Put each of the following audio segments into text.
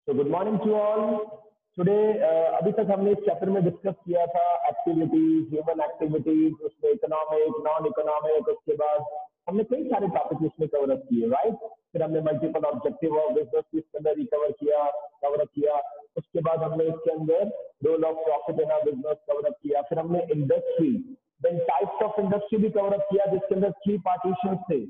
So good morning to all. Today अभी तक हमने इस चैप्टर में डिस्कस किया था एक्टिविटीज, ह्यूमन एक्टिविटीज, उसमें इकोनॉमिक, नॉन इकोनॉमिक, उसके बाद हमने कई सारे टॉपिक इसमें कवर अप किए, राइट। फिर हमने मल्टीपल ऑब्जेक्टिव ऑफ बिजनेस इसके अंदर कवर अप किया। उसके बाद हमने इसके अंदर role of profit in business cover up किया। फिर हमने industry, then types of industry भी कवर अप किया, जिसके अंदर 3 पार्टीशन थे।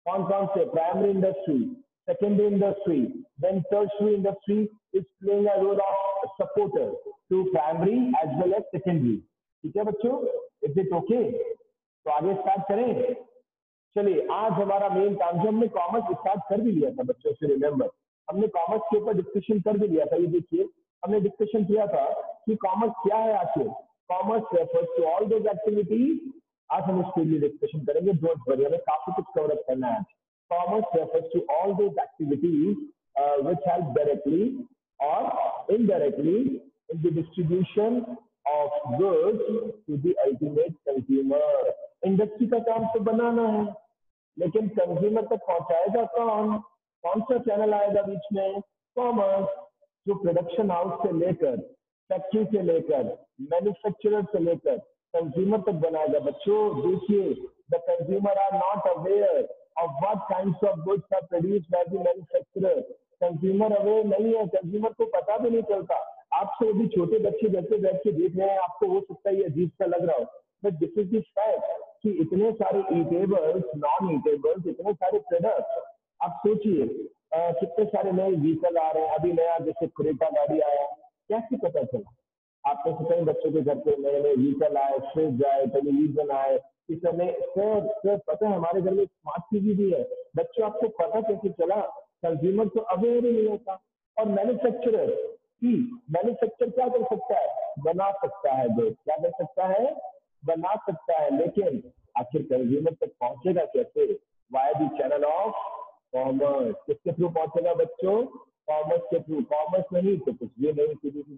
कौन कौन से? Primary industry, secondary industry, then tertiary industry is playing a role of supporter to primary as well as secondary. ठीक है बच्चों, इज इट ओके? तो आगे स्टार्ट करें। चलिए, आज हमारा मेन काम, जो हमने कॉमर्स स्टार्ट कर भी लिया था बच्चों से, रिमेंबर हमने कॉमर्स के ऊपर डिस्कशन कर भी लिया था। ये देखिए, हमने डिस्कशन किया था कि कॉमर्स क्या है आखिर। Commerce refers to all those activities. आज हम इसके लिए डिस्कशन करेंगे, डोंट वरी, हमें काफी कुछ कवर अप करना है। Commerce refers to all those activities which help directly or indirectly in the distribution of goods to the ultimate consumer. Industry का काम तो बनाना है, लेकिन कंज्यूमर तक पहुंचाएगा कौन? कौन सा चैनल आएगा बीच में? कॉमर्स, जो प्रोडक्शन हाउस से लेकर, फैक्ट्री से लेकर, मैन्युफैक्चरर से लेकर कंज्यूमर तक बनाएगा। बच्चों देखिए, the consumer are not aware of what kinds of goods are produced by the manufacturer. Consumer aware नहीं है, कंज्यूमर को पता भी नहीं चलता। आपसे यदि छोटे बच्चे घर पे बैठ के देख रहे हैं, आपको हो सकता है ये अजीब सा लग रहा हो, but this is the fact कि इतने सारे ईटेबल्स, नॉन ईटेबल्स, इतने सारे प्रोडक्ट्स, आप सोचिए कितने सारे नए व्हीकल आ रहे हैं। अभी नया जैसे क्रेटा गाड़ी आया, कैसे पता चला? आप में से कई बच्चों के घर पे नए नए व्हीकल आए, फ्रिज आए, टेलीविजन आए। इस समय सर पता है हमारे घर में स्मार्ट टीवी भी है। बच्चों, आपको पता कैसे चला? कंज्यूमर तो अवेयर ही नहीं होता। और मैन्युफैक्चरर मैन्युफैक्चर क्या कर सकता है? बना सकता है गुड। क्या कर सकता है? बना सकता है, लेकिन आखिर कंज्यूमर तक पहुंचेगा कैसे? Via the channel of commerce. किसके थ्रू पहुंचेगा बच्चों? कॉमर्स के थ्रू। कॉमर्स नहीं तो कुछ भी नहीं,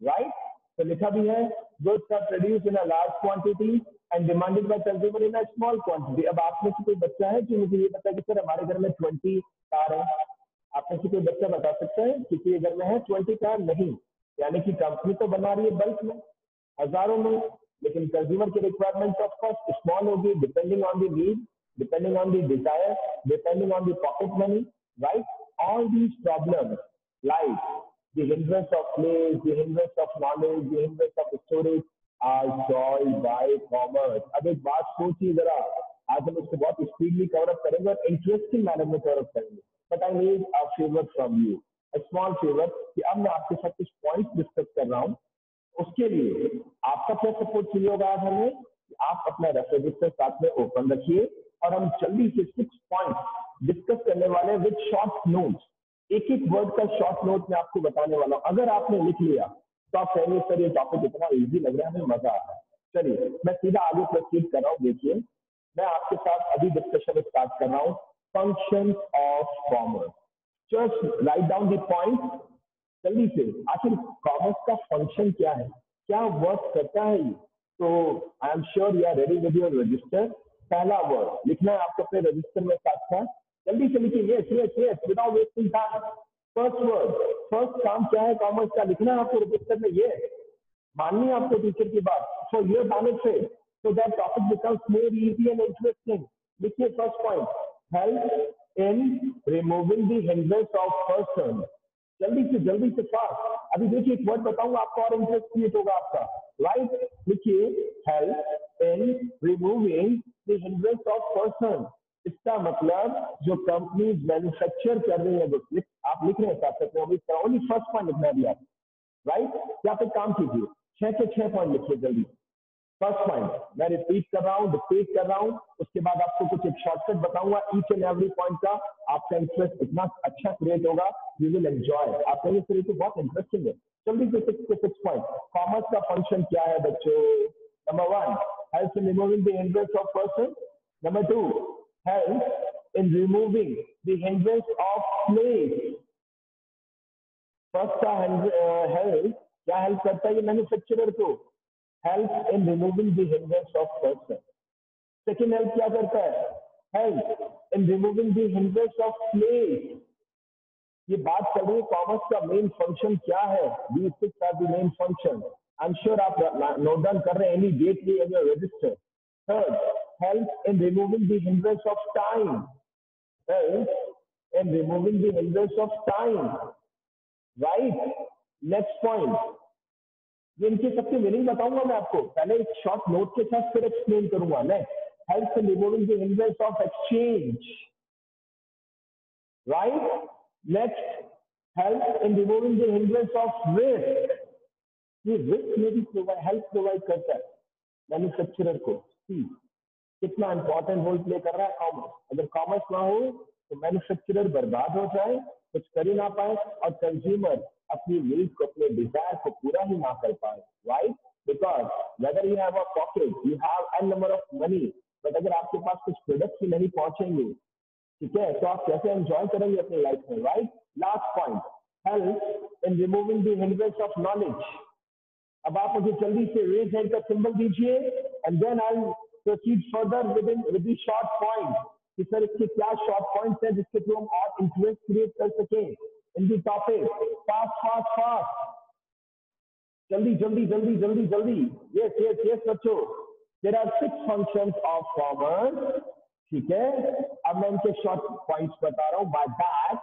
राइट। तो लिखा भी है, goods are produced in a large quantity and demanded by consumer in a small quantity. अब आप में से कोई बच्चा है जो मुझे ये बता कि सर हमारे घर में 20 कार है? आप में से कोई बच्चा बता सकता है किसी के घर में है 20 कार? नहीं। यानी कि कंपनी तो बना रही है बल्क में, हजारों में, लेकिन कंज्यूमर की रिक्वायरमेंट ऑफ कोर्स स्मॉल होगी, depending on the need, depending on the desire, depending on the pocket money, right. All these problems like the hindrance of place, the hindrance of knowledge, the hindrance of storage are solved by commerce. अब एक बात सोचिए जरा, आज हम इसको बहुत speedly cover up करेंगे और इंटरेस्टिंग मैनर में कवर अप करेंगे, but I need a favour from you, a small favour, कि अब मैं आपके साथ कुछ पॉइंट्स डिस्कस कर रहा हूँ। उसके लिए आपका क्या सपोर्ट चाहिए होगा आज हमें? आप अपना रेफ्रिजरेटर साथ में ओपन रखिए और हम जल्दी से 6 पॉइंट डिस्कस करने वाले हैं विद शॉर्ट नोट्स। एक एक वर्ड का शॉर्ट नोट में आपको बताने वाला हूं। अगर आपने लिख लिया तो आप कहेंगे सर ये टॉपिक इतना इजी लग रहा है, हमें मजा आ रहा है। चलिए मैं सीधा आगे प्रोसीड कर रहा हूँ। देखिए, मैं आपके साथ अभी डिस्कशन स्टार्ट कर रहा हूँ, function of commerce. Just write down the point जल्दी से। आखिर कॉमर्स का फंक्शन क्या है, क्या वर्क करता है ये? तो I am sure you are ready with your register. पहला वर्ड लिखना है आपको अपने रजिस्टर में साथ साथ, जल्दी से लिखिए, yes without wasting time. First word, first काम क्या है कॉमर्स का? लिखना है आपको रजिस्टर में। ये माननी है आपको टीचर की बात, सो ये benefit so that topic becomes more easy and interesting. लिखिए first point, help in removing the hindrance of person. जल्दी से फास्ट। अभी देखिए एक वर्ड बताऊंगा आपको और इंटरेस्ट क्रिएट होगा आपका, राइट। लिखिए, help in removing the hindrance of person. इसका मतलब जो कंपनीज मैन्युफैक्चर कर रही है, आप लिख रहे हैं साथ साथ में, ओनली फर्स्ट पॉइंट लिखना है आप, राइट। या फिर काम कीजिए, 6 के 6 पॉइंट लिखिए जल्दी। फर्स्ट पॉइंट मैं रिपीट कर रहा हूँ, डिस्कस कर रहा हूँ, उसके बाद आपको कुछ एक शॉर्टकट बताऊंगा ईच एंड एवरी पॉइंट का। आपका इंटरेस्ट इतना अच्छा क्रिएट होगा, यू विल एंजॉय। आप कहेंगे सर ये तो बहुत इंटरेस्टिंग है। जल्दी से 6 के 6 पॉइंट। कॉमर्स का फंक्शन क्या है बच्चों? Number 1, help in removing the hindrance of person. Number 2, help in removing the hindrance of place. First का हेल्प क्या हेल्प करता है? ये मैन्युफैक्चरर को help in removing the hindrance of person. Second help क्या करता है? Help in removing the hindrance of place. ये बात चल रही है कॉमर्स का मेन फंक्शन क्या है, these six are the main function. I'm sure आप नोट डाउन कर रहे हैं immediately in your register. Third, help in removing the hindrance of time. Help in removing the hindrance of time. Right? Next point. ये इनके सबके meaning बताऊंगा मैं आपको, पहले एक शॉर्ट नोट के साथ फिर एक्सप्लेन करूंगा. Next, help in removing the hindrance of exchange. Right. Next, help in removing the hindrance of risk. ये रिस्क में भी हेल्प प्रोवाइड करता है मैन्युफैक्चरर को. कितना इंपॉर्टेंट रोल प्ले कर रहा है कॉमर्स. अगर कॉमर्स ना हो तो मैन्युफैक्चरर बर्बाद हो जाए, कुछ कर ही ना पाए, और कंज्यूमर अपनी नीड को, अपने डिजायर को पूरा ही ना कर पाए. Right. Because whether you have a pocket, you have an number of money, but अगर आपके पास कुछ प्रोडक्ट्स ही नहीं पहुंचेंगे, ठीक है, तो आप कैसे एंजॉय करेंगे अपनी लाइफ में. Right. Last point, help in removing the hindrance of knowledge. अब आप मुझे जल्दी से रेज हैंड का सिंबल दीजिए and then I proceed further with the short point कि सर इसके क्या शॉर्ट पॉइंट्स हैं जिसके थ्रू हम और इंटरेस्ट क्रिएट कर सकें in the topic. Fast fast fast, जल्दी जल्दी जल्दी जल्दी जल्दी. यस यस यस बच्चों, there are 6 functions of commerce. ठीक है, अब मैं इनके शॉर्ट पॉइंट्स बता रहा हूँ. बाय दैट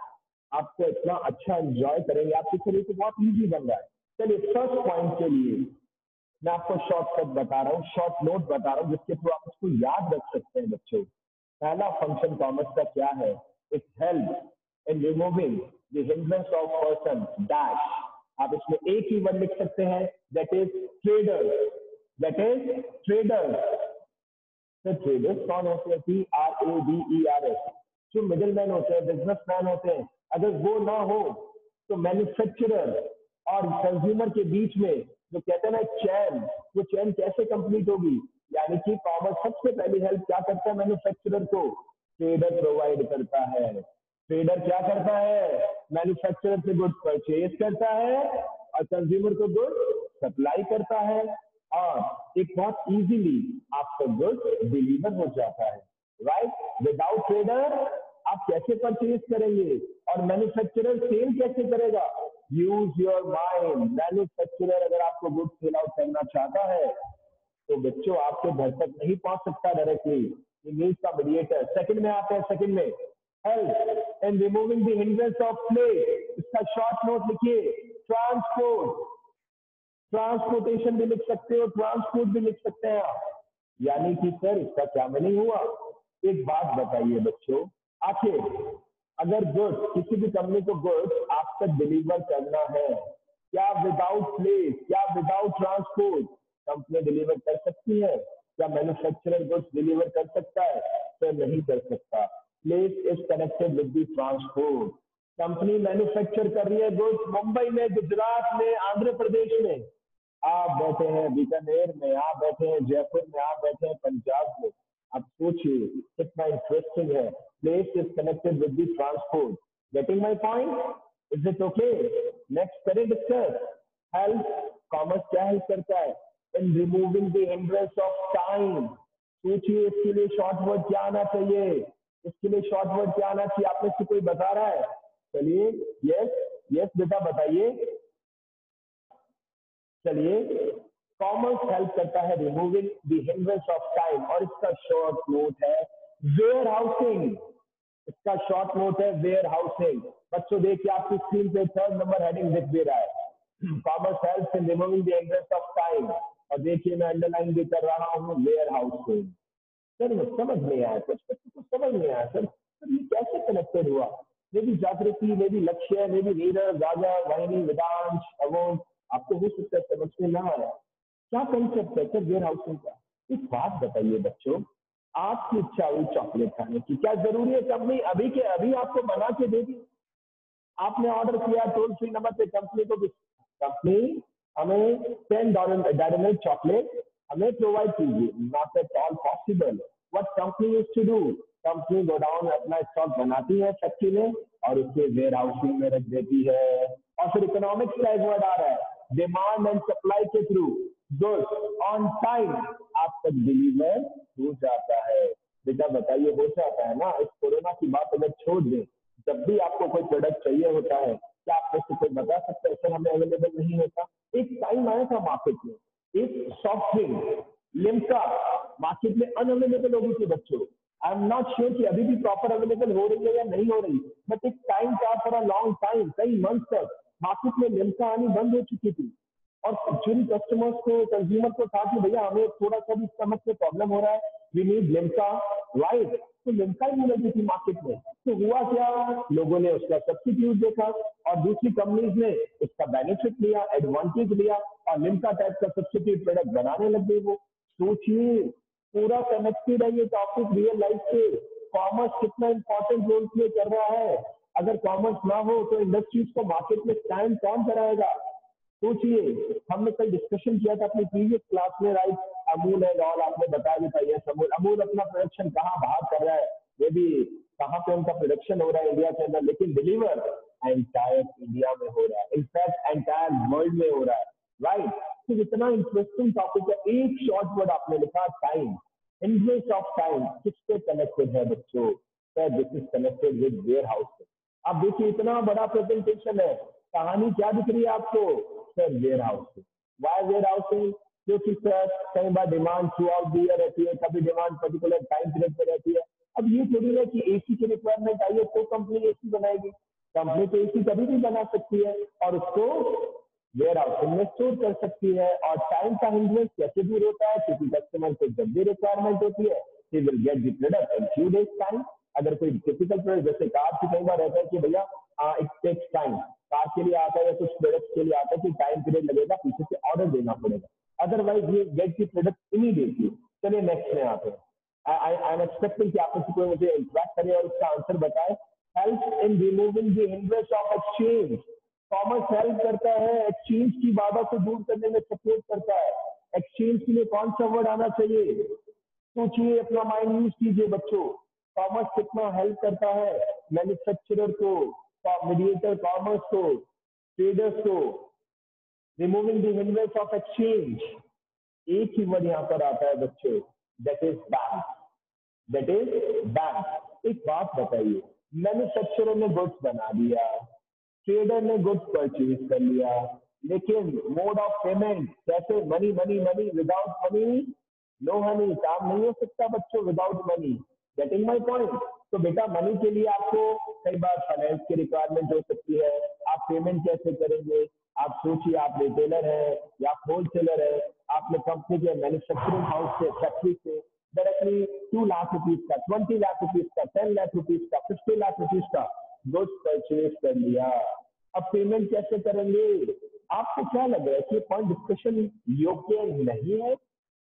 आपको इतना अच्छा एंजॉय करेंगे, आपके लिए तो बहुत इजी बन रहा है. चलिए, फर्स्ट पॉइंट के लिए मैं आपको शॉर्टकट बता रहा हूँ, शॉर्ट नोट बता रहा हूँ जिसके थ्रू आप इसको याद रख सकते हैं बच्चों. पहला फंक्शन कॉमर्स का क्या है? It's help in removing the hindrance of person dash. आप इसमें एक ही वर्ड लिख सकते हैं, that is trader. That is trader. तो ट्रेडर्स कौन होते हैं? TRADERS. जो मिडिल मैन होते हैं, बिजनेसमैन होते हैं. अगर वो ना हो तो मैन्युफैक्चरर और कंज्यूमर के बीच में जो कहते हैं ना चैन, वो चैन कैसे कंप्लीट होगी? यानी कि कॉमर्स सबसे पहली हेल्प क्या करता है मैन्युफैक्चरर को? ट्रेडर प्रोवाइड करता है. ट्रेडर क्या करता है? मैन्युफैक्चरर से गुड्स परचेज करता है और कंज्यूमर को गुड्स सप्लाई करता है, और एक बहुत इजीली आपका गुड्स डिलीवर हो जाता है. राइट. विदाउट ट्रेडर आप कैसे परचेज करेंगे और मैन्युफैक्चरर सेल कैसे करेगा? Use your mind. मैन्युफैक्चरर अगर आपको गुड्स सेल आउट करना चाहता है तो बच्चों आपके घर तक नहीं पहुंच सकता डायरेक्टली. नीड्स का मीडिएटर. सेकंड में आते हैं, सेकंड में help in removing the hindrance of play. इसका शॉर्ट नोट लिखिए, ट्रांसपोर्ट. ट्रांसपोर्टेशन भी लिख सकते हो, ट्रांसपोर्ट भी लिख सकते हैं आप. यानी कि सर इसका क्या मीनिंग हुआ? एक बात बताइए बच्चों, आखिर अगर गुड्स, किसी भी कंपनी को गुड्स आप तक डिलीवर करना है, क्या विदाउट प्लेस, क्या विदाउट ट्रांसपोर्ट कंपनी डिलीवर कर सकती है? क्या मैन्युफैक्चरर गुड्स डिलीवर कर सकता है? तो नहीं कर सकता. Place is connected with the transport. Company manufacture कर रही है गुड्स मुंबई में, गुजरात में, आंध्र प्रदेश में. आप बैठे हैं बीकानेर में, आप बैठे हैं जयपुर में, आप बैठे हैं पंजाब में. आप सोचिए कितना इंटरेस्टिंग है. Place is connected with the transport. Getting my point? Is it okay? Next करें डिस्कस. हेल्प कॉमर्स क्या हेल्प करता है? इन removing the hindrance of time. सोचिए इसके लिए शॉर्ट वर्ड क्या आना चाहिए? इसके लिए शॉर्ट वर्ड क्या आना चाहिए? आप में से कोई बता रहा है? चलिए, यस यस बेटा बताइए. चलिए, कॉमर्स हेल्प करता है removing the hindrance of time, और इसका शॉर्ट नोट है वेयर हाउसिंग. इसका शॉर्ट नोट है वेयर हाउसिंग. बच्चों देखिए आपकी स्क्रीन पे 3rd नंबर हेडिंग दिख दे रहा है, commerce help in removing the hindrance of time. और देखिए मैं अंडरलाइन भी कर रहा हूँ वेयर हाउसिंग. सर समझ नहीं आया, कुछ समझ नहीं आया सर ये कैसे कनेक्टेड हुआ? मे भी जागृति, मे भी लक्ष्य, मे भी नीरज, राजा, वाहिनी, वेदांश, अवोन, आपको हो सकता है समझ में ना आया. क्या कंसेप्ट है सर वेयर हाउसिंग का? एक बात बताइए बच्चों, आपकी इच्छा हुई चॉकलेट खाने की, क्या जरूरी है कंपनी अभी के अभी आपको बना के देगी? आपने ऑर्डर किया टोल फ्री नंबर पे कंपनी को, कंपनी हमें 10 Dairy Milk चॉकलेट हमें प्रोवाइड कीजिए. Not at all possible. What company used to do? Company godown अपना स्टॉक बनाती है फैक्ट्री में और उसके वेयर हाउसिंग में रख देती है. और फिर इकोनॉमिक्स का एक वर्ड आ रहा है, डिमांड एंड सप्लाई के थ्रू गुड्स ऑन टाइम आप तक डिलीवर हो जाता है. बेटा बताइए हो जाता है ना? इस कोरोना की बात अगर छोड़ दें, जब भी आपको कोई प्रोडक्ट चाहिए होता है, क्या आप में से कोई बता सकता है सर हमें अवेलेबल नहीं होता? एक टाइम आया था मार्केट में, एक सॉफ्ट ड्रिंक लिम्का मार्केट में अनअवेलेबल हो गई थी बच्चों। आई एम नॉट श्योर कि अभी भी प्रॉपर अवेलेबल हो रही है या नहीं हो रही, बट एक टाइम था फॉर अ लॉन्ग टाइम, कई मंथ तक मार्केट में लिम्का आनी बंद हो चुकी थी। और जिन कस्टमर्स को कंज्यूमर को था कि भैया हमें थोड़ा सा भी स्टमक में प्रॉब्लम हो रहा है, वी नीड लिम्का, राइट? तो लिम्का ही नहीं लगी थी मार्केट में। तो हुआ क्या, लोगों ने उसका सब्सिट्यूट देखा और दूसरी कंपनीज ने उसका बेनिफिट लिया, एडवांटेज लिया और लिम्का टाइप का सब्सिट्यूट प्रोडक्ट बनाने लग गई वो। सोचिए, पूरा कनेक्टेड है ये टॉपिक रियल लाइफ से। कॉमर्स कितना इंपॉर्टेंट रोल प्ले कर रहा है। अगर कॉमर्स ना हो तो इंडस्ट्रीज को मार्केट में स्टैंड कौन कराएगा? सोचिए, हमने कल डिस्कशन किया था अपनी प्रीवियस क्लास में, राइट? अमूल एंड ऑल आपने बता दिया था, यस अमूल अमूल अपना प्रोडक्शन कहाँ बाहर कर रहा है, ये भी कहाँ पे उनका प्रोडक्शन हो रहा है इंडिया के अंदर, लेकिन डिलीवर एंटायर इंडिया में हो रहा है, इनफैक्ट एंटायर वर्ल्ड में हो रहा है, राइट? तो इतना इंटरेस्टिंग टॉपिक है। एक शॉर्ट वर्ड आपने लिखा, टाइम, इन्वेस्ट ऑफ टाइम, किससे कनेक्टेड है बच्चों? Sir this is connected with warehouse. अब देखिए इतना बड़ा प्रेजेंटेशन है, कहानी क्या दिख रही है आपको? Sir warehousing. Why warehousing? क्योंकि सर कई बार demand throughout the year रहती है, कभी डिमांड पर्टिकुलर टाइम पीरियड पे रहती है। अब ये थोड़ी है कि एसी की रिक्वायरमेंट आई है तो कंपनी एसी बनाएगी, कंपनी तो एसी कभी भी बना सकती है और उसको वेयर हाउसिंग में स्टोर कर सकती है। और टाइम का हिंड्रेंस कैसे दूर होता है? क्योंकि कस्टमर को जब भी रिक्वायरमेंट होती है he will get the product in few days time. अगर कोई टिपिकल प्रोडक्ट जैसे कार की कई बार रहता है कि भैया इट टेक्स टाइम, कार के लिए आता है या कुछ प्रोडक्ट के लिए आता है कि टाइम पीरियड लगेगा, पीछे से ऑर्डर देना पड़ेगा, अदरवाइज ये गेट की प्रोडक्ट इमीडिएटली। चलिए नेक्स्ट में आते हैं। आई एम एक्सपेक्टिंग कि आप में से कोई मुझे इंटरेक्ट करे और उसका आंसर बताए। Help in removing the hindrance of exchange. Commerce help करता है एक्सचेंज की बाधा को दूर करने में, सपोर्ट करता है। एक्सचेंज के लिए कौन सा वर्ड आना चाहिए? सोचिए, अपना माइंड यूज कीजिए बच्चों। कॉमर्स कितना हेल्प करता है मैन्युफैक्चरर को, मीडिएटर कॉमर्स को, ट्रेडर्स को, removing the hindrance of exchange. एक ही वर्ड यहाँ पर आता है बच्चों, that is bank. That is bank. एक बात बताइए, मैन्युफैक्चरर ने गुड्स बना दिया, ट्रेडर ने गुड्स परचेज कर लिया, लेकिन मोड ऑफ पेमेंट कैसे? Money money money, without money no honey. काम नहीं हो सकता बच्चों without money. Getting my point? तो बेटा मनी के लिए आपको कई बार फाइनेंस की रिक्वायरमेंट हो सकती है। आप पेमेंट कैसे करेंगे? आप सोचिए, आप रिटेलर है या आप होलसेलर है, आपने कंपनी के मैन्युफैक्चरिंग हाउस से, फैक्ट्री से डायरेक्टली 2 लाख रुपीज का, 20 लाख रुपीज का, 10 लाख रुपीज का, 50 लाख रुपीज का गुड्स परचेज कर लिया। अब पेमेंट कैसे करेंगे? आपको क्या लग रहा है कि पॉइंट डिस्कशन योग्य नहीं है?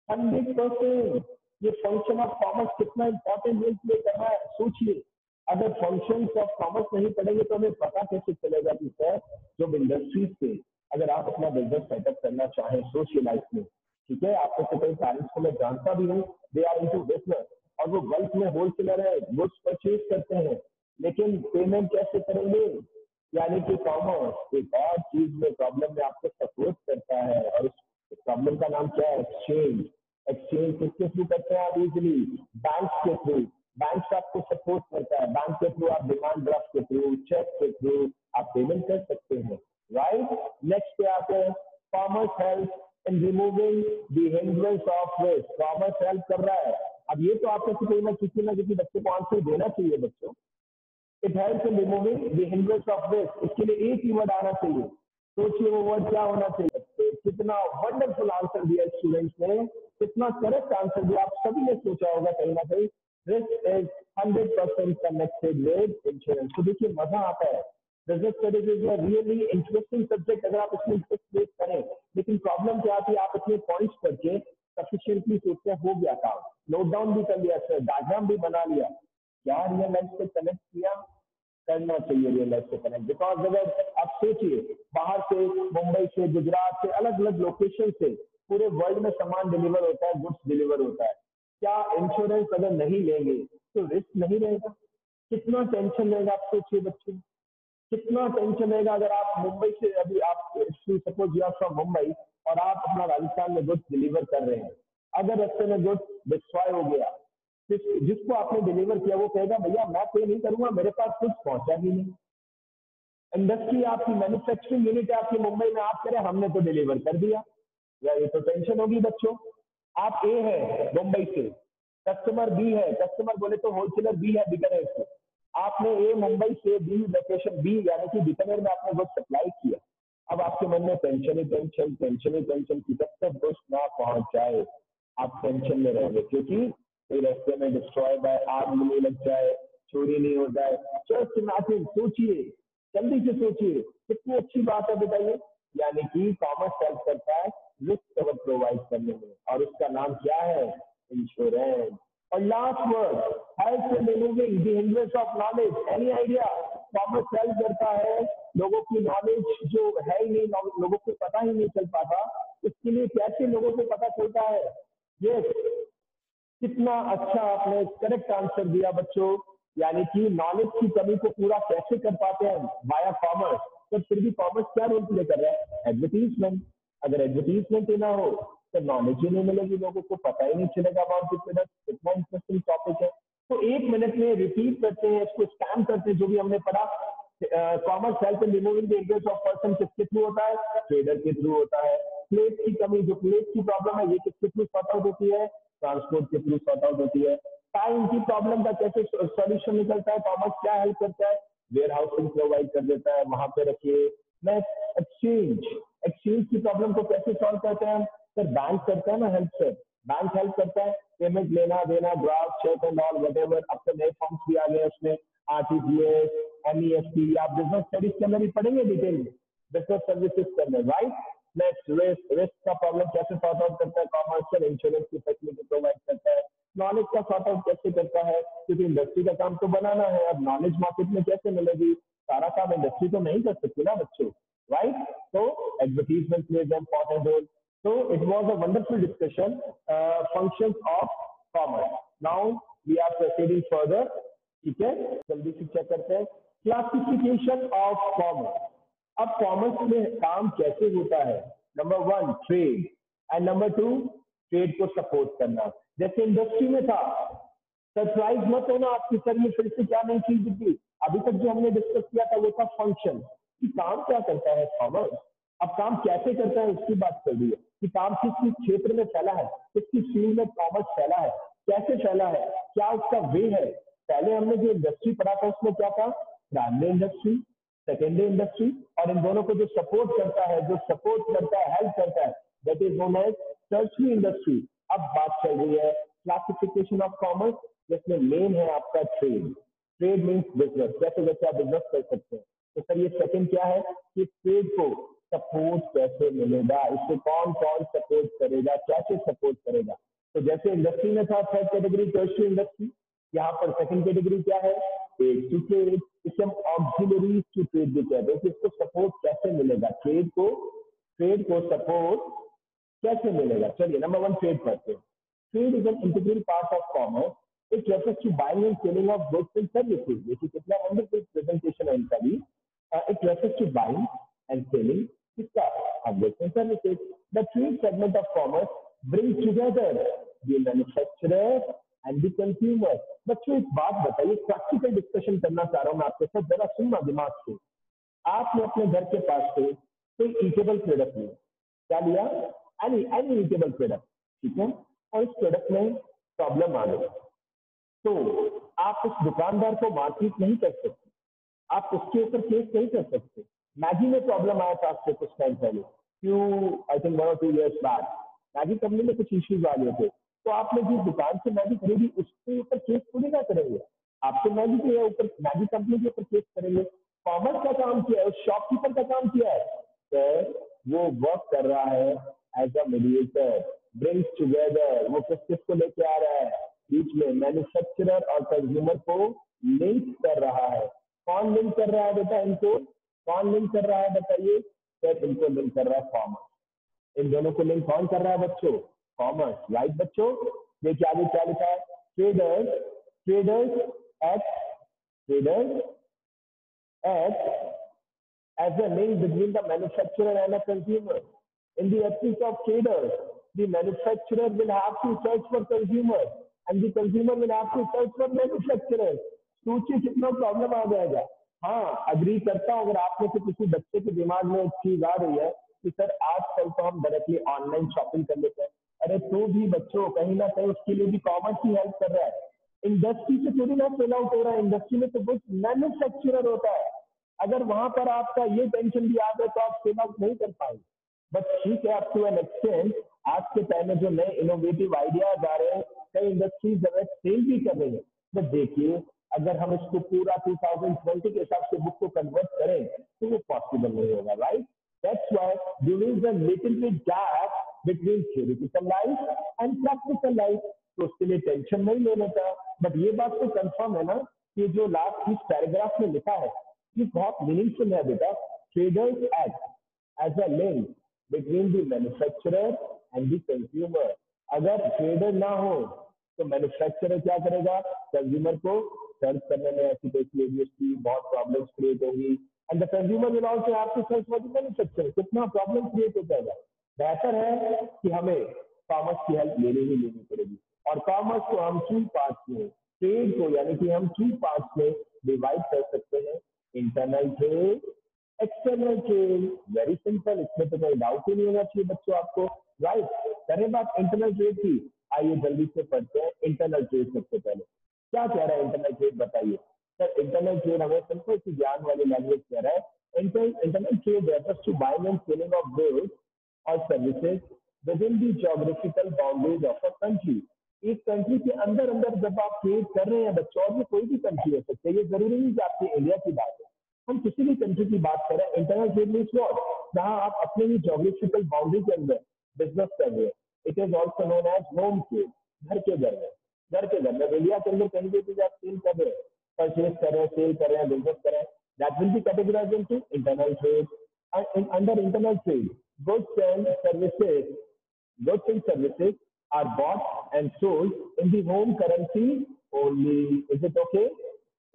100%। ये फंक्शन ऑफ कॉमर्स कितना इंपॉर्टेंट रोल प्ले कर रहा है सोचिए। अगर फंक्शन ऑफ कॉमर्स नहीं पढ़ेंगे तो हमें पता कैसे चलेगा कि सर जो इंडस्ट्रीज से अगर आप अपना बिजनेस सेटअप करना चाहें, सोचिए लाइफ में, ठीक है, आपको तो कई पेरेंट्स को मैं जानता भी हूँ, दे आर इनटू बिजनेस और वो बल्क में होलसेलर है, गुड्स परचेज करते हैं, लेकिन पेमेंट कैसे करेंगे? यानी कि कॉमर्स एक और चीज में, प्रॉब्लम में आपको सपोर्ट करता है और उस प्रॉब्लम का नाम क्या है? एक्सचेंज। एक्सचेंज किसके थ्रू करते हैं आप? इजिली बैंक के थ्रू। बैंक आपको सपोर्ट करता है, बैंक के थ्रू आप डिमांड ड्राफ्ट के थ्रू, चेक के थ्रू आप पेमेंट कर सकते हैं, राइट? नेक्स्ट पे आते हैं, commerce help in removing the hindrance of waste. Commerce help कर रहा है। अब ये तो आपको कोई ना किसी बच्चे को आंसर देना चाहिए बच्चों। It help in removing the hindrance of waste. इसके लिए एक ही वर्ड आना चाहिए, सोचिए वो वर्ड क्या होना चाहिए? कितना वंडरफुल आंसर दिया स्टूडेंट्स ने, कितना करेक्ट आंसर दिया। आप सभी ने सोचा होगा कहीं ना कहीं, this is 100% connected with insurance. तो देखिए मजा आता है। Business studies is a really interesting subject अगर आप इसमें इंटरेस्ट प्लेस करें, लेकिन प्रॉब्लम क्या आती है? आप इतने पॉइंट्स करके सफिशियंटली सोचते हो गया काम, नोट डाउन भी कर लिया, सर डायग्राम भी बना लिया, क्या रियल लाइफ से कनेक्ट किया? करना चाहिए रियल लाइफ से कनेक्ट। बिकॉज अगर आप सोचिए, बाहर से, मुंबई से, गुजरात से, अलग अलग लोकेशन से पूरे वर्ल्ड में सामान डिलीवर होता है, गुड्स डिलीवर होता है, क्या इंश्योरेंस अगर नहीं लेंगे तो रिस्क नहीं रहेगा? कितना टेंशन रहेगा? आप सोचिए बच्चे, कितना टेंशन रहेगा अगर आप मुंबई से, अभी आप suppose you are from Mumbai और आप अपना राजस्थान में गुड्स डिलीवर कर रहे हैं, अगर रास्ते में गुड्स डिस्ट्रॉय हो गया, जिसको आपने डिलीवर किया वो कहेगा भैया मैं पे नहीं करूंगा, मेरे पास कुछ पहुंचा ही नहीं। इंडस्ट्री आपकी, मैन्युफैक्चरिंग यूनिट है आपकी मुंबई में, आप करें हमने तो डिलीवर कर दिया, या ये तो टेंशन होगी बच्चों। आप ए है मुंबई से, कस्टमर बी है, कस्टमर बोले तो होलसेलर बी है बीकानेर से, आपने ए मुंबई से बी लोकेशन बी यानी कि बीकानेर में आपने गुड्स सप्लाई किया। अब आपके मन में टेंशन ही टेंशन, टेंशन ही टेंशन की जब तक गुड्स ना पहुंच जाए आप टेंशन में रहेंगे, क्योंकि कोई रास्ते में डिस्ट्रॉय बाय आग नहीं लग जाए, चोरी नहीं हो जाए। जस्ट इमेजिन, सोचिए, जल्दी से सोचिए, कितनी अच्छी बात है बताइए। यानी कि कॉमर्स हेल्प करता है रिस्क कवर प्रोवाइड करने में, और उसका नाम क्या है? इंश्योरेंस। और last word, help in removing the hindrance of knowledge. Any idea? Commerce help करता है लोगों की नॉलेज जो है ही नहीं, लोगों को पता ही नहीं चल पाता, इसके लिए कैसे लोगों को पता चलता है? ये कितना अच्छा आपने करेक्ट आंसर दिया बच्चों। यानी कि नॉलेज की कमी को पूरा कैसे कर पाते हैं? Via commerce. तो फिर भी कॉमर्स क्या रोल प्ले कर रहा है? एडवर्टीजमेंट। अगर एडवर्टीजमेंट ही ना हो तो नॉलेज ही नहीं मिलेगी, लोगों को पता ही नहीं चलेगा अबाउट द प्रोडक्ट। कितना इंटरेस्टिंग टॉपिक है। तो एक मिनट में रिपीट करते हैं, इसको स्कैम करते हैं जो भी हमने पढ़ा। Commerce help in removing the interest of person किसके थ्रू होता है? ट्रेडर के थ्रू होता है। प्लेस की कमी, जो प्लेस की प्रॉब्लम है, ये किसके थ्रू सॉर्ट आउट होती है? ट्रांसपोर्ट के थ्रू सॉर्ट आउट होती है। टाइम की प्रॉब्लम का कैसे सॉल्यूशन निकलता है? कॉमर्स क्या हेल्प करता है? वेयर हाउसिंग प्रोवाइड कर देता है, वहां पे रखिए। Next, exchange. एक्सचेंज की प्रॉब्लम को कैसे सॉल्व करते हैं? सर बैंक करता है ना हेल्प सर, बैंक हेल्प करता है पेमेंट लेना देना, draft cheque and all whatever. अब तो नए फॉर्म्स भी आ गए उसमें, आरटीजीएस, एनईएफटी, आप बिजनेस स्टडीज के अंदर ही पढ़ेंगे डिटेल में, बिजनेस सर्विसेज के अंदर, राइट। Next, risk. रिस्क का प्रॉब्लम कैसे सॉर्ट आउट करता है? कॉमर्शियल इंश्योरेंस की फैसिलिटी प्रोवाइड करता है। नॉलेज का सॉर्ट आउट कैसे करता है? क्योंकि इंडस्ट्री का काम तो बनाना है, अब नॉलेज मार्केट में कैसे मिलेगी? सारा काम इंडस्ट्री तो नहीं कर सकती ना बच्चों, राइट। तो advertisement plays an important role. So it was a wonderful discussion, functions of commerce. Now we are proceeding further. ठीक है, जल्दी से चेक करते हैं क्लासिफिकेशन ऑफ कॉमर्स। अब कॉमर्स में काम कैसे होता है? Number one, trade, and number two, trade को सपोर्ट करना। जैसे इंडस्ट्री में था, सरप्राइज मत होना आपकी सर ये फिर से क्या नई चीज दिखी। अभी तक जो हमने डिस्कस किया था वो था फंक्शन, कि काम क्या करता है कॉमर्स। अब काम कैसे करता है उसकी बात कर रही है, कि काम किस किस क्षेत्र में फैला है, किस किस फील्ड में कॉमर्स फैला है, कैसे फैला है, क्या उसका वे है। पहले हमने जो इंडस्ट्री पढ़ा था उसमें क्या था? प्राइमरी इंडस्ट्री, सेकेंडरी इंडस्ट्री, और इन दोनों को जो सपोर्ट करता है, जो सपोर्ट करता है, हेल्प करता है, that is known as tertiary industry. अब बात चल रही है क्लासिफिकेशन ऑफ कॉमर्स, जिसमें मेन है आपका ट्रेड। ट्रेड मीन्स बिजनेस, कैसे कैसे आप बिजनेस कर सकते हैं। तो सर ये सेकंड क्या है कि ट्रेड को सपोर्ट कैसे मिलेगा, इसको कौन कौन सपोर्ट करेगा, कैसे सपोर्ट करेगा। तो जैसे इंडस्ट्री में था थर्ड कैटेगरी टर्शियरी इंडस्ट्री, यहाँ पर सेकंड कैटेगरी क्या है? Trade to trade. इसे हम ऑक्सिलरीज टू ट्रेड भी कहते हैं कि इसको सपोर्ट कैसे मिलेगा, ट्रेड को सपोर्ट कैसे मिलेगा। चलिए नंबर वन ट्रेड करते हैं। Trade is an integral part of commerce. It refers to buying and selling of goods and services. देखिए कितना wonderful presentation है इनका भी। It refers to buying and selling किसका? of goods and services. The trade segment of commerce brings together the manufacturer and the consumer. बच्चों एक बात बताइए, प्रैक्टिकल डिस्कशन करना चाह रहा हूँ मैं आपके साथ, जरा सुनना दिमाग से। आपने अपने घर के पास से कोई ईटेबल प्रोडक्ट लिया, क्या लिया? एनी ईटेबल प्रोडक्ट, ठीक है। और इस प्रोडक्ट में प्रॉब्लम आ गई, तो आप उस दुकानदार को मारपीट नहीं कर सकते, आप उसके ऊपर केस नहीं कर सकते। मैगी में प्रॉब्लम आया था आपसे कुछ टाइम पहले, I think 1 or 2 years back, Maggi company में कुछ इश्यूज आ गए थे, तो आपने जिस दुकान से मैगी खरीदी उसके ऊपर केस थोड़ी ना करेंगे, आपके मैगी के ऊपर, मैगी कंपनी के ऊपर केस करेंगे। कॉमर्स का काम किया है, उस शॉपकीपर का काम किया है सर, वो वर्क कर रहा है as a mediator, brings together. वो किस किस को लेके आ रहा है? बीच में मैन्युफैक्चरर और कंज्यूमर को लिंक कर रहा है। कौन लिंक कर रहा है बेटा इनको? कौन लिंक कर रहा है बताइए? सर इनको लिंक कर रहा है कॉमर्स। इन दोनों को लिंक कौन कर रहा है बच्चों? कॉमर्स, राइट बच्चों। देखिए आगे क्या लिखा है? Traders traders act as a link between the manufacturer and a consumer. In the absence of traders, the manufacturer will have to search for consumers. And the consumer will have to search for manufacturer. सोचिए कितना problem आ जाएगा। हाँ, agree करता हूँ, अगर आप में से किसी बच्चे के दिमाग में एक चीज आ रही है कि सर आजकल तो हम डायरेक्टली ऑनलाइन शॉपिंग कर लेते हैं, अरे तो भी बच्चों कहीं ना कहीं उसके लिए भी कॉमर्स ही हेल्प कर रहा है। इंडस्ट्री से थोड़ी ना सेल आउट हो रहा है, इंडस्ट्री में तो कुछ मैन्युफैक्चरर होता है। अगर वहां पर आपका ये टेंशन भी आ जाए तो आप सेल आउट नहीं कर पाएंगे। बट ठीक है, अप टू एन एक्सटेंट आज के टाइम में जो नए इनोवेटिव आइडियाज आ रहे हैं, कई इंडस्ट्रीज सेल भी कर रही है। बट देखिए, अगर हम इसको पूरा 2020 के हिसाब से बुक को कन्वर्ट करें तो वो पॉसिबल नहीं होगा, right? That's why there is a little bit gap between theoretical life and practical life. तो उसके लिए टेंशन नहीं लेने का। बट ये बात तो कंफर्म है ना कि जो लास्ट इस पैराग्राफ में लिखा है ये बहुत मीनिंगफुल है बेटा। Traders act as a link between the manufacturer and the consumer. अगर ट्रेडर ना हो तो मैन्युफैक्चरर क्या करेगा? कंज्यूमर को सर्च करने में ऐसी कोई एरियस की बहुत प्रॉब्लम्स क्रिएट होगी, and the consumer will also have to search for the manufacturer. कितना प्रॉब्लम क्रिएट हो जाएगा। बेहतर है कि हमें कॉमर्स की हेल्प लेनी ही लेनी पड़ेगी। और कॉमर्स को हम टू पार्ट्स में, ट्रेड को यानी कि हम टू पार्ट्स में डिवाइड कर सकते हैं, internal trade, external trade. Very simple, इसमें तो कोई डाउट ही नहीं होना चाहिए बच्चों आपको, राइट? करें बात इंटरनल ट्रेड की, आइए जल्दी से पढ़ते हैं इंटरनल ट्रेड। सबसे पहले क्या कह रहा है इंटरनल ट्रेड, बताइए सर। इंटरनल ट्रेड हमें सिंपल सी ज्ञान वाली लैंग्वेज कह रहा है। Internal trade refers to buying and selling of goods और services within the geographical boundaries of a country. एक कंट्री के अंदर अंदर जब आप ट्रेड कर रहे हैं बच्चों, और ये कोई भी कंट्री हो सकती है, ये जरूरी नहीं कि आपकी इंडिया की बात है, हम किसी भी कंट्री की बात करें। Internal trade means what? जहां आप अपने ही ज्योग्राफिकल बाउंड्री के अंदर बिजनेस कर रहे हैं। It is also known age home trade. घर के घर में, घर के घर में इंडिया के अंदर कहीं भी आप सेल कर रहे हैं, परचेज कर रहे हैं, सेल कर रहे हैं, बिजनेस कर रहे हैं, that will be categorised into internal trade. Under internal trade, goods and services goods and services are bought and sold in the home currency only. Is it okay?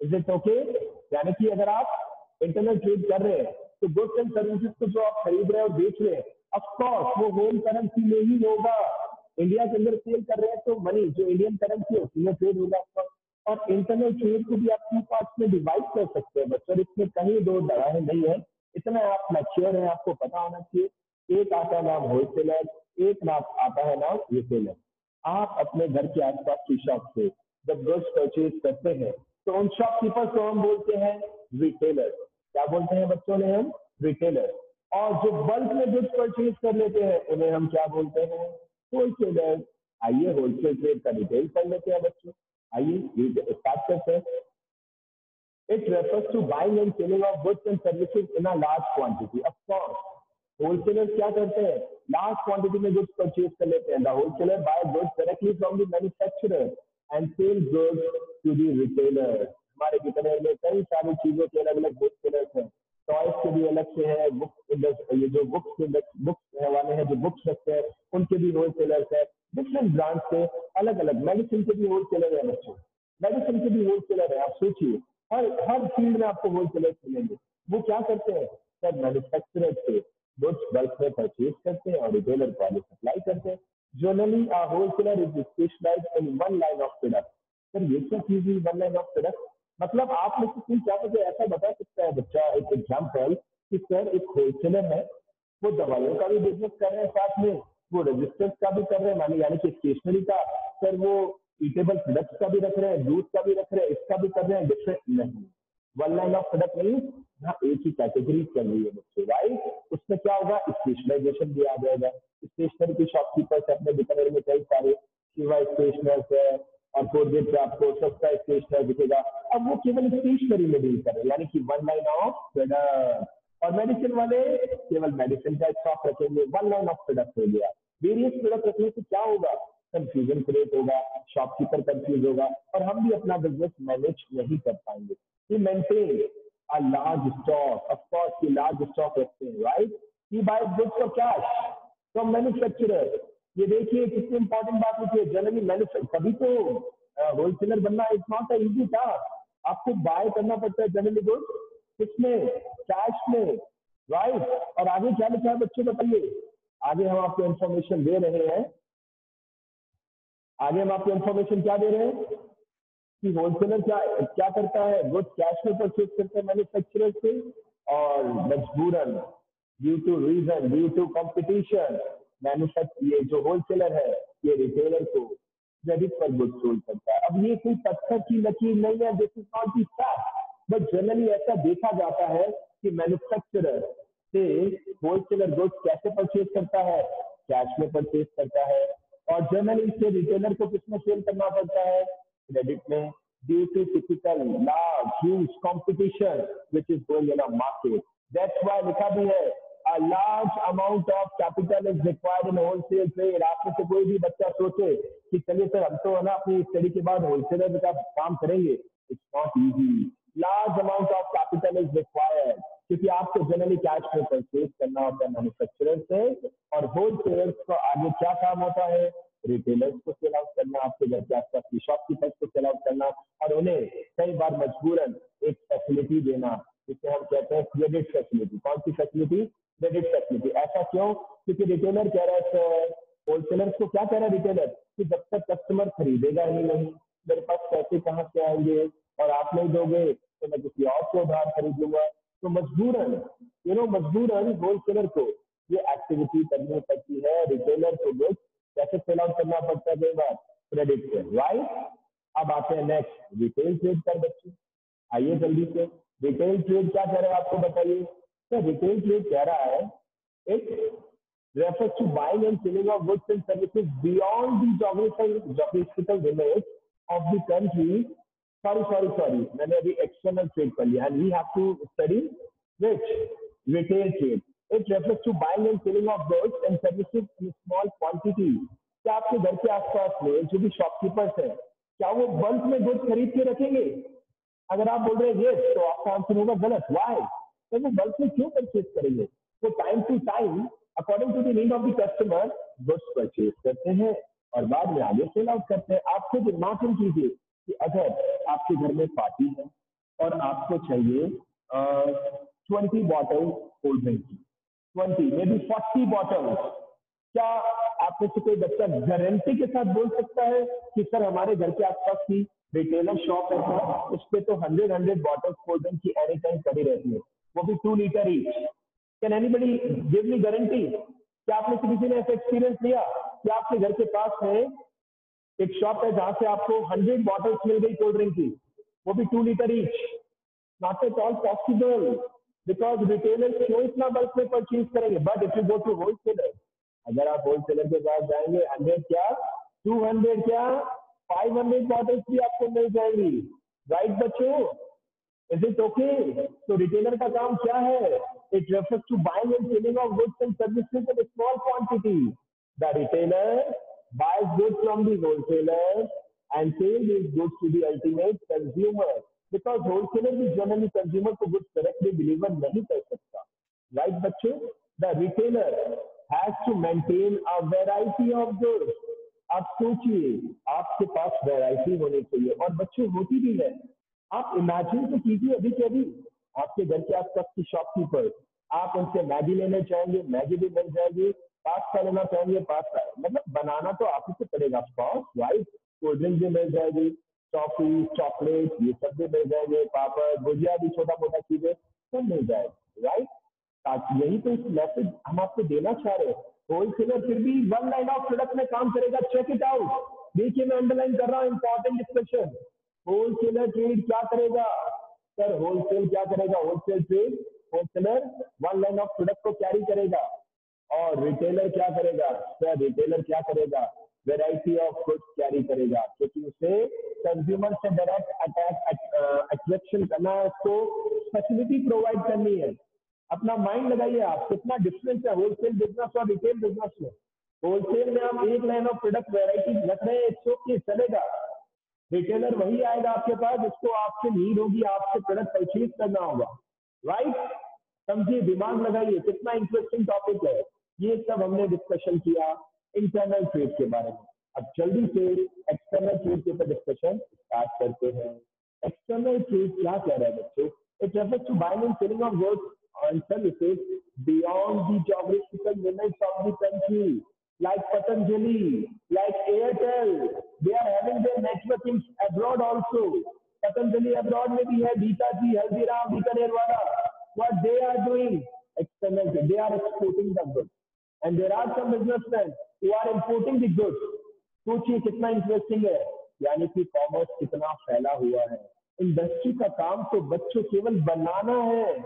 Is it okay? यानी कि अगर आप internal trade कर रहे हैं तो goods and services को जो आप खरीद रहे हैं और बेच रहे हैं, ऑफ कोर्स वो होम करेंसी में ही होगा। इंडिया के अंदर सेल कर रहे हैं तो मनी जो इंडियन करेंसी है उसी में ट्रेड होगा आपका। और इंटरनल ट्रेड को भी आप टू पार्ट्स में डिवाइड कर सकते हैं बच्चों, इसमें कहीं दो दराहें नहीं है। इतना आप मैच्योर है, आपको पता होना चाहिए। एक आता है नाम होलसेलर, एक नाम आता है नाम रिटेलर। आप अपने घर के आसपास की शॉप से जब गुड्स परचेज करते हैं तो उन शॉपकीपर को हम बोलते हैं रिटेलर। क्या बोलते हैं बच्चों ने? हम रिटेलर। और जो बल्क में गुड्स परचेज कर लेते हैं उन्हें हम क्या बोलते हैं? होलसेलर। आइए होलसेल ट्रेड का डिटेल पढ़ लेते हैं बच्चों। आइए स्टार्ट करते हैं। It refers to buying and selling of goods and services in a large quantity. Of course, wholesalers क्या करते हैं? Large quantity में goods purchase कर लेते हैं। The wholesaler buy goods directly from the manufacturer and sell goods to the retailer. हमारे बिकानेर में कई सारी चीजों के अलग अलग wholesalers हैं। टॉयज के भी अलग से है, ये जो बुक्स वाले हैं जो बुक्स रखते हैं उनके भी होलसेलर्स है। डिफरेंट ब्रांड से अलग अलग। मेडिसिन के भी होलसेलर है बच्चों, मेडिसिन के भी होलसेलर है। आप सोचिए, हर हर फील्ड में आपको होलसेलर्स मिलेंगे। वो क्या करते हैं सर? मैन्युफैक्चरर से गुड्स बल्क में परचेज करते हैं और रिटेलर को आगे सप्लाई करते हैं। Generally a wholesaler is specialised in one line of product. Sir ये क्या चीज है वन लाइन ऑफ प्रोडक्ट? मतलब आप में से कोई क्या मुझे ऐसा बता सकता है बच्चा, एक एग्जाम्पल, कि सर एक होलसेलर है, वो दवाइयों का भी बिजनेस कर रहे हैं, साथ में वो रजिस्टर्स का भी कर रहे हैं, मानी यानी कि स्टेशनरी का। सर वो ईटेबल प्रोडक्ट्स का भी रख रहे हैं, दूध का भी रख रहे हैं, इसका भी कर रहे हैं। डिफरेंट नहीं, वन लाइन ऑफ प्रोडक्ट नहीं, यहाँ एक ही कैटेगरी चल रही है बच्चे, राइट? उसमें क्या होगा? स्पेशलाइजेशन भी आ जाएगा। स्टेशनरी की शॉपकीपर्स अपने बीकानेर में कई सारे शिवा स्टेशनर्स है, और कोलगेट पे आपको सस्ता स्टेशनर दिखेगा। अब वो केवल स्टेशनरी में डील कर रहे हैं, यानी कि वन लाइन ऑफ प्रोडक्ट। और मेडिसिन वाले केवल मेडिसिन का स्टॉक रखेंगे, वन लाइन ऑफ प्रोडक्ट हो गया। वेरियस प्रोडक्ट रखने से क्या होगा? कंफ्यूजन क्रिएट होगा, शॉपकीपर कंफ्यूज होगा, और हम भी अपना बिजनेस मैनेज नहीं कर पाएंगे। We maintain a large stock. Of course, ये large stock रखते हैं, right? He buys goods for cash from manufacturer. ये देखिए कितनी इंपॉर्टेंट बात होती है। जनरली मैन्युफैक्चर, कभी तो होलसेलर बनना इज नॉट इजी था। आपको बाय करना पड़ता है जनरली गुड्स किसमें? कैश में, राइट? और आगे क्या लिखा है बच्चों बताइए। आगे हम आपको इंफॉर्मेशन दे रहे हैं आगे हम आपको इन्फॉर्मेशन क्या दे रहे हैं कि होलसेलर क्या क्या करता है, गुड्स कैश में परचेज करते हैं मैन्युफैक्चरर से, और मजबूरन ड्यू टू कंपटीशन मैन्युफैक्चर ये जो होलसेलर है ये रिटेलर को क्रेडिट पर गुड्स सोल्ड करता है। अब ये कोई पत्थर की लकीर नहीं है, this is not the fact, but generally ऐसा देखा जाता है कि मैन्युफैक्चरर से होलसेलर गुड्स कैसे परचेज करता है, कैश में परचेज करता है, और जनरली इससे रिटेलर को किसमें सेल करना पड़ता है, क्रेडिट में, due to typical large huge competition which is going in a market. That's why लिखा भी है a large amount of capital is required in wholesale trade। आप में से कोई भी बच्चा सोचे कि चलिए सर हम तो है ना अपनी स्टडी के बाद होलसेलर का काम करेंगे, it's not easy. Large amount of capital is required, क्योंकि आपको जनरली कैश में परचेज करना होता है मैन्युफैक्चरर से, और होलसेलर्स को आगे क्या काम होता है, रिटेलर्स को सेल आउट करना, आपके घर के आसपास की शॉपकीपर्स को सेल आउट करना, और उन्हें कई बार मजबूरन एक फैसिलिटी देना जिसे हम कहते हैं क्रेडिट फैसिलिटी। कौन सी फैसिलिटी, क्रेडिट फैसिलिटी। ऐसा क्यों, क्योंकि रिटेलर कह रहा है, होलसेलर्स को क्या कह रहा है रिटेलर कि जब तक कस्टमर खरीदेगा ही नहीं मेरे पास पैसे कहाँ से आएंगे, और आप नहीं दोगे तो मैं किसी और से उधार खरीद लूंगा। तो मजबूरन मजबूरन होलसेलर को ये एक्टिविटी करनी पड़ती है, रिटेलर को गुड्स कैसे सेल आउट करना पड़ता है, कई बार क्रेडिट से, राइट। अब आते हैं नेक्स्ट रिटेल ट्रेड पर बच्चे, आइए जल्दी से। रिटेल ट्रेड क्या कह रहे हैं आपको बताइए। तो रिटेल ट्रेड कह रहा है it refers to buying and selling of goods and services beyond the geographical limits of the country। Sorry, मैंने अभी external trade कर लिया, and we have to study which retail trade। It refers to buying and selling of goods and services in small quantity। क्या आपके घर के आसपास में जो भी शॉपकीपर्स हैं क्या वो बल्क में गुड्स खरीद के रखेंगे? अगर आप बोल रहे हैं यस तो आपका आंसर होगा गलत। वाई? तो वो बल्क में क्यों परचेज करेंगे? वो time to time according to the need of the customer goods purchase करते हैं और बाद में आगे सेल आउट करते हैं। आप खुद इमेजिन कीजिए कि अगर आपके घर में पार्टी है और आपको चाहिए 20 बॉटल कोल्ड ड्रिंक की, 20 मे बी 40 बॉटल, क्या आप में से कोई बच्चा गारंटी के साथ बोल सकता है कि सर हमारे घर के आसपास की रिटेलर शॉप है सर उस पर तो 100 बॉटल्स कोल्ड ड्रिंक की एनी टाइम पड़ी रहती है, वो भी 2 litre each. Can anybody give me guarantee? क्या आपने किसी ने ऐसा एक्सपीरियंस लिया कि आपके घर के पास में एक शॉप है जहां से आपको 100 बॉटल्स मिल गई कोल्ड ड्रिंक की, वो भी 2 litre each? Not at all possible, because retailer क्यों इतना बल्क में परचेज करेंगे। But if you go to wholesaler, अगर आप होलसेलर के पास जाएंगे 100 क्या 200 क्या 500 बॉटल्स भी आपको मिल जाएंगी, राइट बच्चों? Is it okay? तो रिटेलर का काम क्या है? It refers to buying and selling of goods and services in small quantity. The retailer buys goods from the wholesaler and sell these goods to the ultimate consumer, because wholesaler भी generally consumer को goods directly deliver नहीं कर सकता, right बच्चों? The retailer has to maintain a variety of goods। आप सोचिए आपके पास variety होनी चाहिए और बच्चों होती भी है। आप इमेजिन तो कीजिए अभी के अभी आपके घर के आसपास की शॉपकीपर, आप उनसे मैगी लेने चाहेंगे, मैगी भी मिल जाएगी, पास्ता लेना चाहेंगे, पास्ता, मतलब बनाना तो आप ही से पड़ेगा ऑफकोर्स, राइट? कोल्ड ड्रिंक भी मिल जाएगी, टॉफी चॉकलेट ये सब भी मिल जाएंगे, पापड़ भुजिया भी छोटा मोटा चीजें सब मिल जाएगी, राइट? यही तो इस मैसेज हम आपको देना चाह रहे हैं। होलसेलर फिर भी वन लाइन ऑफ प्रोडक्ट में काम करेगा, चेक इट आउट। देखिए मैं अंडरलाइन कर रहा हूँ इंपॉर्टेंट डिस्कशन। होलसेलर ट्रेड क्या करेगा सर? होलसेल क्या करेगा? Wholesale trade, wholesaler one line of product को कैरी करेगा और रिटेलर क्या करेगा सर? रिटेलर क्या करेगा? वेराइटी ऑफ गुड्स कैरी करेगा, क्योंकि उसे कंज्यूमर से डायरेक्ट अट्रैक्शन करना है, उसको फैसिलिटी प्रोवाइड करनी है। अपना माइंड लगाइए आप, कितना डिफरेंस है होलसेल बिजनेस और रिटेल बिजनेस में। होलसेल में आप एक लाइन ऑफ प्रोडक्ट वेराइटी रख रहे हैं, ओके चलेगा। रिटेलर वही आएगा आपके पास जिसको आपसे नीड होगी, आपसे प्रोडक्ट परचेज करना होगा, राइट? समझिए, दिमाग लगाइए, कितना इंटरेस्टिंग टॉपिक है। ये सब हमने डिस्कशन किया इंटरनल ट्रेड के बारे में। अब जल्दी से एक्सटर्नल ट्रेड के ऊपर डिस्कशन स्टार्ट करते हैं। एक्सटर्नल ट्रेड क्या कह रहा है बच्चों? It refers to buying and selling of goods and services beyond the geographical limits of the country, like Patanjali, like Airtel, they are having their networking abroad also. Patanjali abroad में भी है, Bita जी, Haldiram, Bikaner वाला. What they are doing? External, they are exporting the goods. And there are some businessmen who are importing the goods. सोचिए कितना interesting है, यानी कि commerce कितना फैला हुआ है. इंडस्ट्री का काम तो बच्चों केवल बनाना है,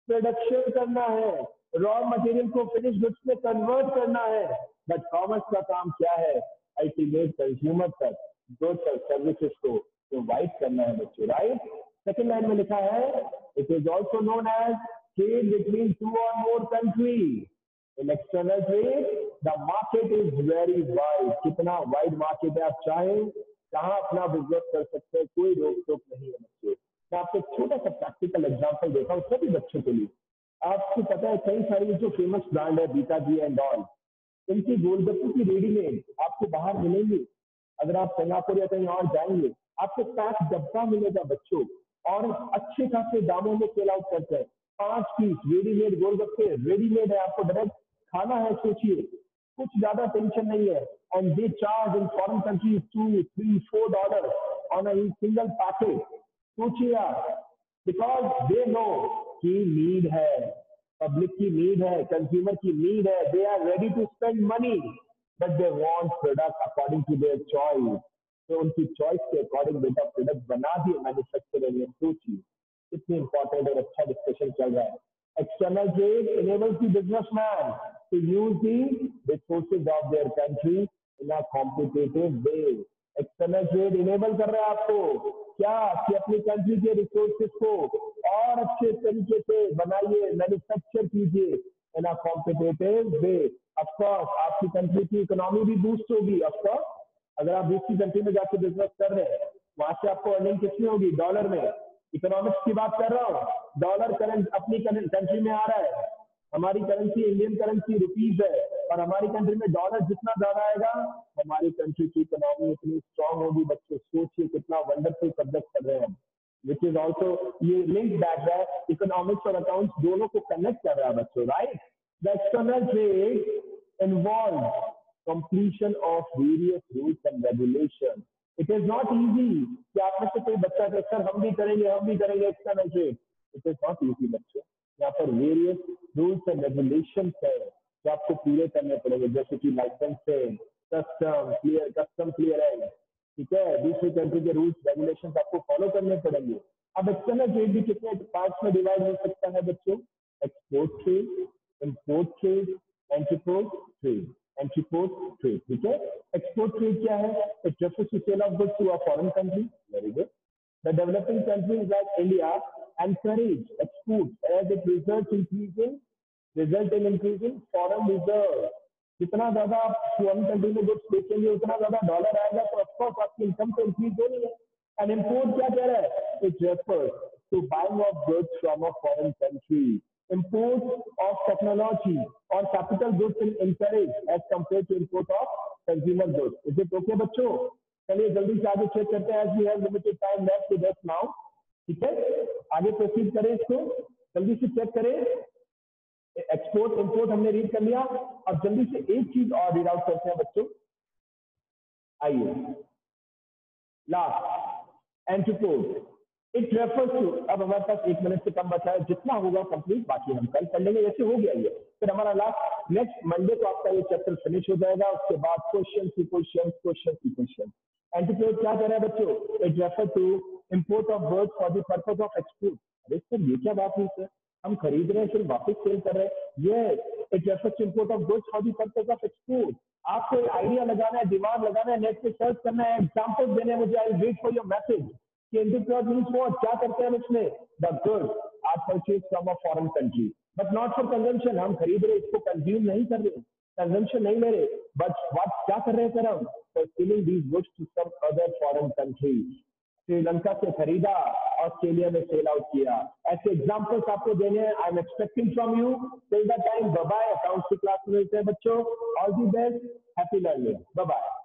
प्रोडक्शन करना है, रॉ मटेरियल को फिनिश गुड्स में कन्वर्ट करना है. बट कॉमर्स का काम क्या है? अल्टीमेट कंज्यूमर तक गुड्स और सर्विसेज को प्रोवाइड करना है बच्चों. राइट. सेकेंड लाइन में लिखा है, it is also known as trade between two और more countries. In external trade, the market is very wide. कितना वाइड मार्केट है, आप चाहें कहाँ अपना बिजनेस कर सकते हैं, कोई रोक टोक नहीं है बच्चों. मैं आपको एक छोटा सा प्रैक्टिकल एग्जांपल देता हूँ सभी बच्चों के लिए. आपको पता है कई सारी जो फेमस ब्रांड है, बीता जी एंड ऑल, इनकी गोलगप्पे की रेडीमेड आपको बाहर मिलेंगी. अगर आप सिंगापुर या कहीं और जाएंगे, आपको पैक डब्बा मिलेगा बच्चों, और अच्छे खासे दामों में सेल आउट करते हैं. 5 पीस रेडीमेड गोलगप्पे रेडीमेड है, आपको डायरेक्ट खाना है. सोचिए, कुछ ज्यादा टेंशन नहीं है. And they charge in foreign countries $2, $3, $4 on a single packet. सोचिए आप, बिकॉज दे नो की नीड है, पब्लिक की नीड है, कंज्यूमर की नीड है. They are ready to spend money, but they want product according to their choice. तो उनकी चॉइस के अकॉर्डिंग बेटा प्रोडक्ट बना दिए मैन्युफैक्चरर ने. सोचिए कितनी इंपॉर्टेंट और अच्छा डिस्कशन चल रहा है. External trade enables the businessman to use the resources of their country in a competitive way. External trade enable कर रहा है आपको क्या, कि अपनी कंट्री के रिसोर्सेज को और अच्छे तरीके से बनाइए, मैन्युफैक्चर कीजिए in a competitive way. Of course आपकी कंट्री की इकोनॉमी भी बूस्ट होगी. ऑफ कोर्स अगर आप दूसरी कंट्री में जाके बिजनेस कर रहे हैं, वहां से आपको अर्निंग कितनी होगी? डॉलर में. इकोनॉमिक्स की बात कर रहा हूँ. डॉलर करंट अपनी कंट्री में आ रहा है, हमारी करेंसी इंडियन करेंसी रुपीज है, और हमारी कंट्री में डॉलर जितना ज्यादा आएगा, हमारी कंट्री की इकोनॉमी उतनी स्ट्रांग होगी बच्चों. सोचिए कितना वंडरफुल सब्जेक्ट कर रहे हैं, विच इज ऑल्सो ये लिंक बैक है. इकोनॉमिक्स और अकाउंट्स दोनों को कनेक्ट कर रहा है बच्चों. Right. The external trade involve completion of various rules and regulation. It is not easy कि आप में से कोई बच्चा कहे सर हम भी करेंगे external trade. It is not easy बच्चों. यहाँ पर वेरियस रूल्स एंड रेगुलेशन है जो आपको पूरे करने पड़ेंगे, जैसे कि लाइसेंसिंग, कस्टम क्लियरेंस. ठीक है, दूसरी कंट्री के रूल्स रेगुलेशन आपको फॉलो करने पड़ेंगे. अब एक्सटर्नल ट्रेड भी कितने पार्ट्स में डिवाइड हो सकता है बच्चों? Export trade, import trade, entrepot trade. Entrepot trade. ठीक है. एक्सपोर्ट ट्रेड क्या है? It refers to sale of goods to a foreign country. Very good. The developing countries like India encourage exports as it result in increasing foreign reserve. जितना ज्यादा आप foreign country में goods बेचेंगे उतना ज्यादा dollar आएगा, तो ऑफकोर्स आपकी इनकम तो इंक्रीज होनी है. एंड इम्पोर्ट क्या कह रहा है? It refers to buying of goods from a foreign country. Import of technology और capital goods in encouraged as compared to import of consumer goods. Is it okay बच्चों? चलिए जल्दी से आगे चेक करते हैं, as we have limited time left with us now. ठीक है, आगे प्रोसीड करें, इसको जल्दी से चेक करें. एक्सपोर्ट इंपोर्ट हमने रीड कर लिया. अब जल्दी से एक चीज और रीड आउट करते हैं बच्चों. आइए, last entrepot. It refers to, अब हमारे पास 1 मिनट से कम बचा है, जितना होगा कंप्लीट बाकी हम कल कर लेंगे. ऐसे हो गया ये, फिर हमारा लास्ट नेक्स्ट मंडे को आपका ये चैप्टर फिनिश हो जाएगा. उसके बाद क्वेश्चन. एंटीपोर्ट क्या कह रहा है बच्चों? It refer to import of goods for the purpose of export. अरे सर ये क्या बात हुई सर, हम खरीद रहे हैं फिर वापस सेल कर रहे हैं. ये it refer to import of goods for the purpose of export. आपको आइडिया लगाना है, दिमाग लगाना है, नेट पे सर्च करना है, एग्जांपल देने हैं मुझे. I wait for your message. Interpret means what, क्या करते हैं इसमें? The goods are purchase from a foreign country but not for consumption. हम खरीद रहे, इसको कंज्यूम नहीं कर रहे, कंजम्पशन नहीं ले रहे, बट व्हाट क्या कर रहे हैं सर हम? For selling these goods to some other foreign country. Sri Lanka से खरीदा, ऑस्ट्रेलिया में सेल आउट किया. ऐसे एग्जांपल्स आपको देने हैं. I am expecting from you. Till the time, bye bye. Accounts की क्लास में मिलते हैं बच्चों. All the best, happy learning, bye bye.